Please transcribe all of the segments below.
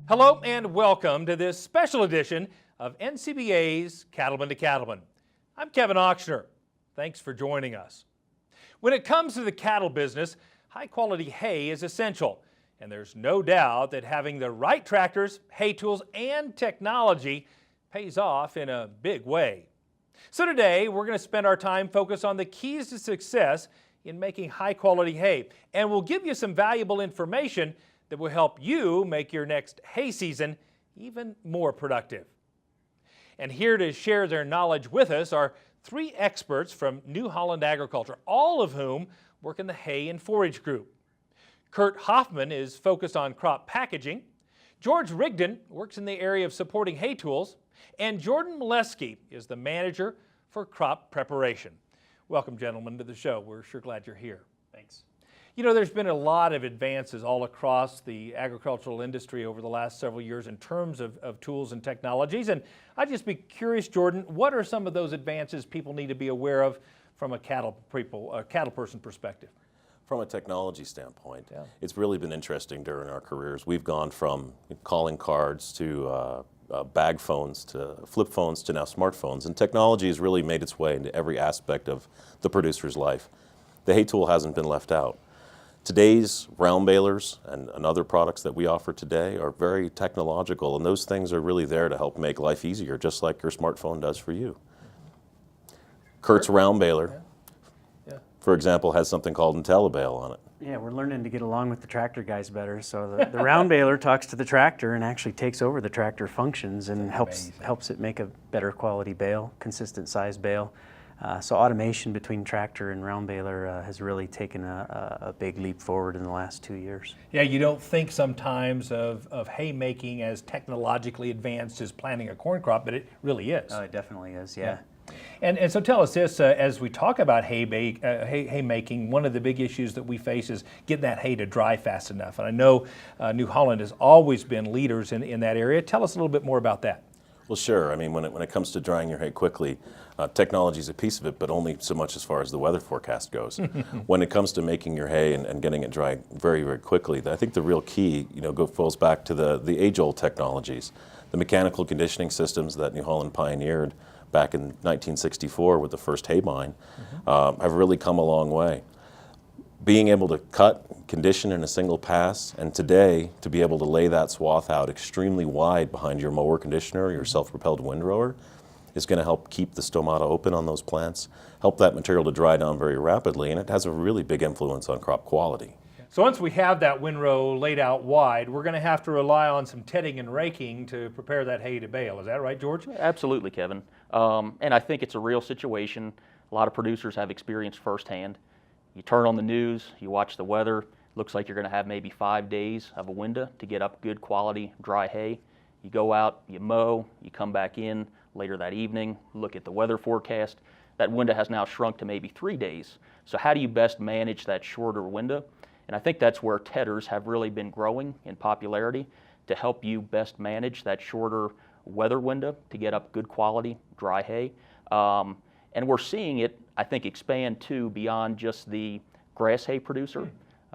Hello and welcome to this special edition of NCBA's Cattlemen to Cattlemen. I'm Kevin Ochsner. Thanks for joining us. When it comes to the cattle business, high quality hay is essential, and there's no doubt that having the right tractors, hay tools, and technology pays off in a big way. So today we're going to spend our time focused on the keys to success in making high quality hay, and we'll give you some valuable information that will help you make your next hay season even more productive. And here to share their knowledge with us are three experts from New Holland Agriculture, all of whom work in the hay and forage group. Curt Hoffman is focused on crop packaging, George Rigdon works in the area of supporting hay tools, and Jordan MIlewski is the manager for crop preparation. Welcome, gentlemen, to the show. We're sure glad you're here. Thanks. You know, there's been a lot of advances all across the agricultural industry over the last several years in terms of tools and technologies. And I'd just be curious, Jordan, what are some of those advances people need to be aware of from a cattle person perspective? From a technology standpoint, It's really been interesting during our careers. We've gone from calling cards to bag phones to flip phones to now smartphones. And technology has really made its way into every aspect of the producer's life. The hay tool hasn't been left out. Today's round balers and other products that we offer today are very technological, and those things are really there to help make life easier, just like your smartphone does for you. Curt's round baler, for example, has something called IntelliBale on it. Yeah, we're learning to get along with the tractor guys better. So the round baler talks to the tractor and actually takes over the tractor functions and helps it make a better quality bale, consistent size bale. So automation between tractor and round baler has really taken a big leap forward in the last 2 years. Yeah, you don't think sometimes of hay making as technologically advanced as planting a corn crop, but it really is. Oh, it definitely is, yeah. And so tell us this, as we talk about hay making, one of the big issues that we face is getting that hay to dry fast enough. And I know New Holland has always been leaders in that area. Tell us a little bit more about that. Well, sure. I mean, when it comes to drying your hay quickly, technology is a piece of it, but only so much as far as the weather forecast goes. When it comes to making your hay and getting it dry very, very quickly, I think the real key, goes back to the age-old technologies. The mechanical conditioning systems that New Holland pioneered back in 1964 with the first hay mine have really come a long way. Being able to cut, condition in a single pass, and today to be able to lay that swath out extremely wide behind your mower conditioner, your self-propelled windrower, is going to help keep the stomata open on those plants, help that material to dry down very rapidly, and it has a really big influence on crop quality. So once we have that windrow laid out wide, we're going to have to rely on some tedding and raking to prepare that hay to bale. Is that right, George? Absolutely, Kevin. And I think it's a real situation. A lot of producers have experienced firsthand. You turn on the news, you watch the weather, looks like you're going to have maybe 5 days of a window to get up good quality dry hay. You go out, you mow, you come back in later that evening, look at the weather forecast. That window has now shrunk to maybe 3 days. So how do you best manage that shorter window? And I think that's where tedders have really been growing in popularity to help you best manage that shorter weather window to get up good quality dry hay. And we're seeing it, I think, expand too beyond just the grass hay producer.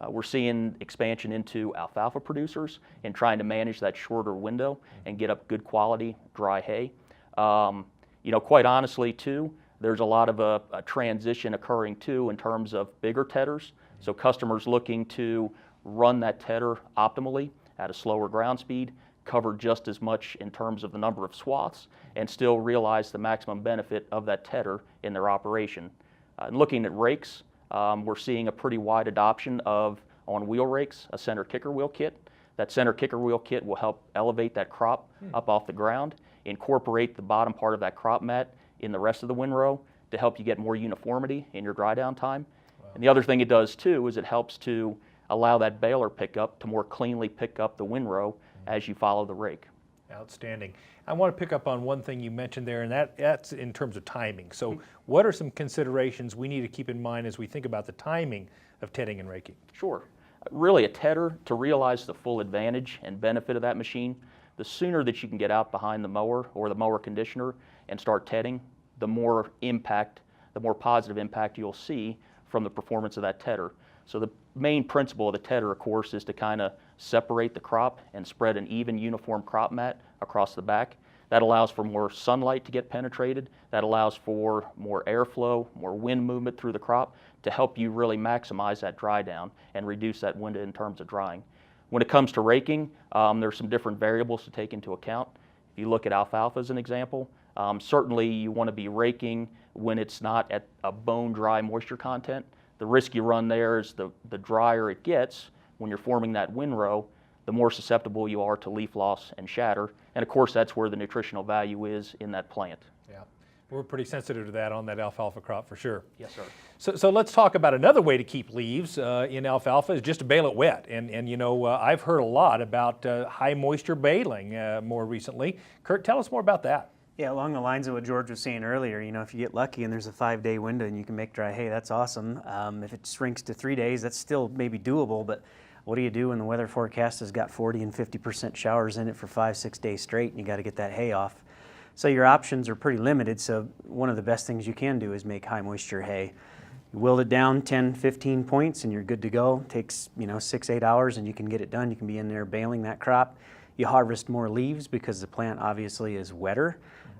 We're seeing expansion into alfalfa producers and trying to manage that shorter window and get up good quality dry hay. Quite honestly too, there's a lot of a transition occurring too in terms of bigger tedders. So customers looking to run that tedder optimally at a slower ground speed, cover just as much in terms of the number of swaths, and still realize the maximum benefit of that tedder in their operation. And looking at rakes, we're seeing a pretty wide adoption of on wheel rakes, a center kicker wheel kit. That center kicker wheel kit will help elevate that crop up off the ground, incorporate the bottom part of that crop mat in the rest of the windrow to help you get more uniformity in your dry down time. And the other thing it does too is it helps to allow that baler pickup to more cleanly pick up the windrow as you follow the rake. Outstanding. I want to pick up on one thing you mentioned there, and that's in terms of timing. So what are some considerations we need to keep in mind as we think about the timing of tedding and raking? Sure. Really a tedder, to realize the full advantage and benefit of that machine, the sooner that you can get out behind the mower or the mower conditioner and start tedding, the more positive impact you'll see from the performance of that tedder. So the main principle of the tedder, of course, is to kind of separate the crop and spread an even uniform crop mat across the back. That allows for more sunlight to get penetrated. That allows for more airflow, more wind movement through the crop to help you really maximize that dry down and reduce that window in terms of drying. When it comes to raking, there's some different variables to take into account. If you look at alfalfa as an example, certainly you want to be raking when it's not at a bone dry moisture content. The risk you run there is the drier it gets when you're forming that windrow, the more susceptible you are to leaf loss and shatter. And of course, that's where the nutritional value is in that plant. Yeah, we're pretty sensitive to that on that alfalfa crop for sure. Yes, sir. So let's talk about another way to keep leaves in alfalfa is just to bale it wet. And you know, I've heard a lot about high moisture baling more recently. Curt, tell us more about that. Yeah, along the lines of what George was saying earlier, you know, if you get lucky and there's a 5-day window and you can make dry hay, that's awesome. If it shrinks to 3 days, that's still maybe doable, but what do you do when the weather forecast has got 40 and 50% showers in it for 5-6 days straight and you got to get that hay off? So your options are pretty limited, so one of the best things you can do is make high moisture hay. You wilt it down 10-15 points and you're good to go. It takes, you know, 6-8 hours and you can get it done. You can be in there baling that crop. You harvest more leaves because the plant obviously is wetter.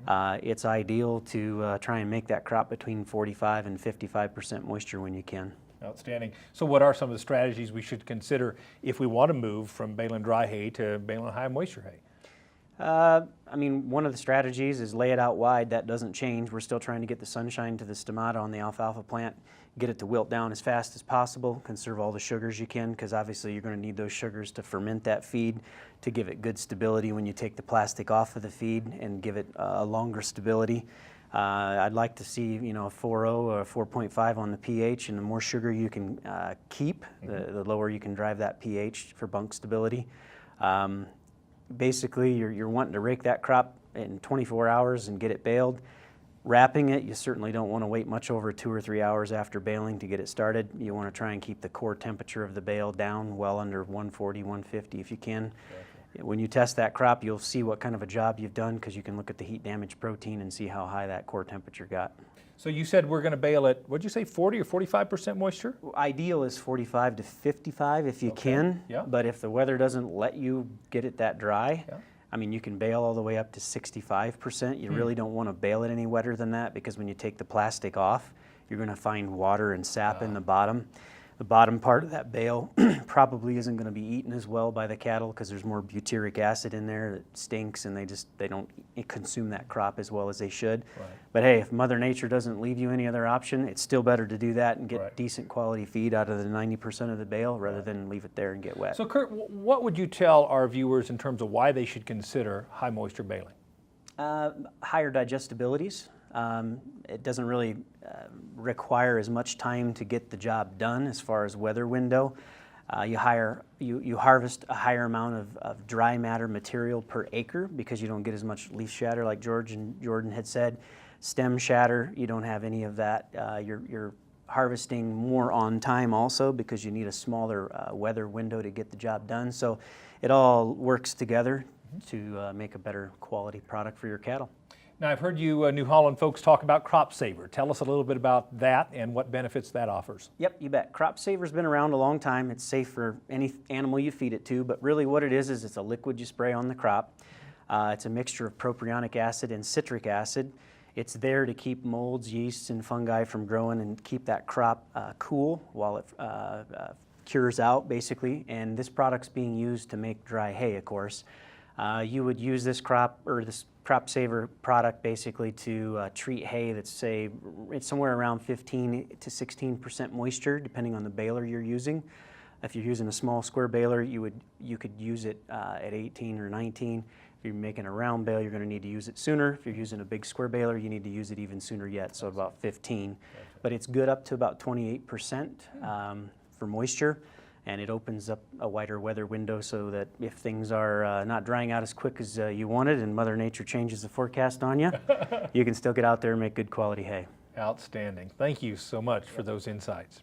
It's ideal to try and make that crop between 45 and 55% moisture when you can. Outstanding. So what are some of the strategies we should consider if we want to move from baling dry hay to baling high moisture hay? I mean, one of the strategies is lay it out wide. That doesn't change. We're still trying to get the sunshine to the stomata on the alfalfa plant, get it to wilt down as fast as possible, conserve all the sugars you can, because obviously you're going to need those sugars to ferment that feed, to give it good stability when you take the plastic off of the feed and give it a longer stability. I'd like to see, you know, a 4.0 or a 4.5 on the pH, and the more sugar you can keep, the lower you can drive that pH for bunk stability. Basically, you're wanting to rake that crop in 24 hours and get it baled. Wrapping it, you certainly don't want to wait much over 2 or 3 hours after baling to get it started. You want to try and keep the core temperature of the bale down well under 140, 150 if you can. When you test that crop, you'll see what kind of a job you've done because you can look at the heat damage protein and see how high that core temperature got. So you said we're going to bale at, what'd you say, 40 or 45% moisture? Ideal is 45 to 55 if you can, yeah. But if the weather doesn't let you get it that dry, Yeah. I mean, you can bale all the way up to 65%. You really don't want to bale it any wetter than that because when you take the plastic off, you're going to find water and sap in the bottom. The bottom part of that bale probably isn't going to be eaten as well by the cattle because there's more butyric acid in there that stinks and they don't consume that crop as well as they should. Right. But hey, if Mother Nature doesn't leave you any other option, it's still better to do that and get Right. decent quality feed out of the 90% of the bale rather than leave it there and get wet. So Curt, what would you tell our viewers in terms of why they should consider high moisture baling? Higher digestibilities. It doesn't really require as much time to get the job done as far as weather window. You harvest a higher amount of dry matter material per acre because you don't get as much leaf shatter like George and Jordan had said. Stem shatter, you don't have any of that. You're harvesting more on time also because you need a smaller weather window to get the job done. So it all works together to make a better quality product for your cattle. Now, I've heard you New Holland folks talk about Crop Saver. Tell us a little bit about that and what benefits that offers. Yep, you bet. Crop Saver's been around a long time. It's safe for any animal you feed it to, but really what it is it's a liquid you spray on the crop. It's a mixture of propionic acid and citric acid. It's there to keep molds, yeasts, and fungi from growing and keep that crop cool while it cures out, basically. And this product's being used to make dry hay, of course. You would use this Crop Saver product basically to treat hay that's, say, it's somewhere around 15 to 16% moisture, depending on the baler you're using. If you're using a small square baler, you could use it at 18 or 19. If you're making a round bale, you're going to need to use it sooner. If you're using a big square baler, you need to use it even sooner yet, so about 15. But it's good up to about 28% for moisture. And it opens up a wider weather window so that if things are not drying out as quick as you wanted and Mother Nature changes the forecast on you, you can still get out there and make good quality hay. Outstanding. Thank you so much for those insights.